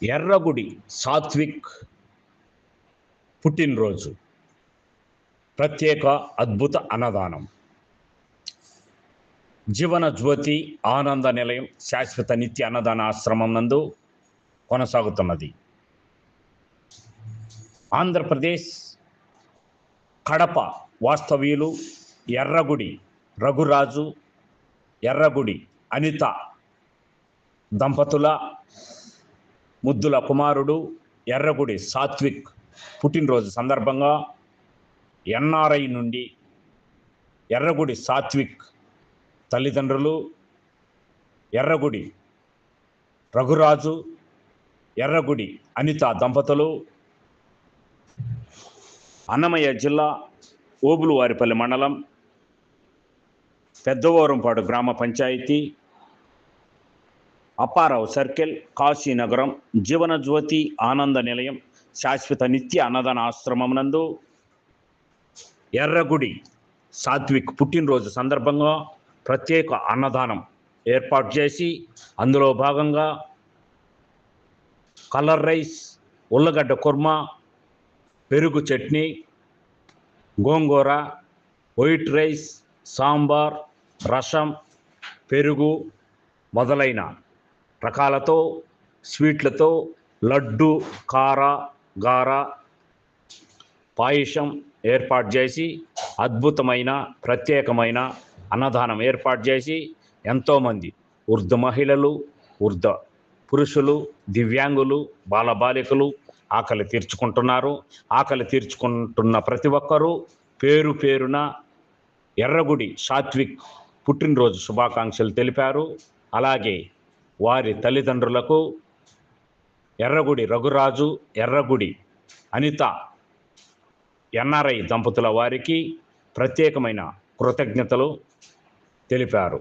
ఎర్రగుడి సాత్విక్ పుట్టినరోజు ప్రత్యేక అద్భుత అన్నదానం. జీవన జ్యోతి ఆనంద నిలయం శాశ్వత నిత్య అన్నదాన ఆశ్రమం నందు కొనసాగుతున్నది. ఆంధ్రప్రదేశ్ కడప వాస్తవ్యులు ఎర్రగుడి రఘురాజు, ఎర్రగుడి అనిత దంపతుల ముద్దుల కుమారుడు ఎర్రగుడి సాత్విక్ పుట్టినరోజు సందర్భంగా ఎన్ఆర్ఐ నుండి ఎర్రగుడి సాత్విక్ తల్లిదండ్రులు ఎర్రగుడి రఘురాజు, ఎర్రగుడి అనిత దంపతులు అన్నమయ్య జిల్లా ఓబులువారిపల్లి మండలం పెద్దవోరంపాడు గ్రామ పంచాయతీ అప్పారావు సర్కిల్, కాశీనగరం జీవన జ్యోతి ఆనంద నిలయం శాశ్వత నిత్య అన్నదాన ఆశ్రమం నందు ఎర్రగుడి సాత్విక్ పుట్టినరోజు సందర్భంగా ప్రత్యేక అన్నదానం ఏర్పాటు చేసి అందులో భాగంగా కలర్ రైస్, ఉల్లగడ్డ కుర్మా, పెరుగు చట్నీ, గోంగూర, వైట్ రైస్, సాంబార్, రసం, పెరుగు మొదలైన రకాలతో స్వీట్లతో లడ్డు, కార, గార, పాయసం ఏర్పాటు చేసి అద్భుతమైన ప్రత్యేకమైన అన్నదానం ఏర్పాటు చేసి ఎంతోమంది వృద్ధ మహిళలు, వృద్ధ పురుషులు, దివ్యాంగులు, బాలబాలికలు ఆకలి తీర్చుకుంటున్నారు. ఆకలి తీర్చుకుంటున్న ప్రతి ఒక్కరూ పేరు పేరున ఎర్రగుడి సాత్విక్ పుట్టినరోజు శుభాకాంక్షలు తెలిపారు. అలాగే వారి తల్లిదండ్రులకు ఎర్రగుడి రఘురాజు, ఎర్రగుడి అనిత ఎన్ఆర్ఐ దంపతుల వారికి ప్రత్యేకమైన కృతజ్ఞతలు తెలిపారు.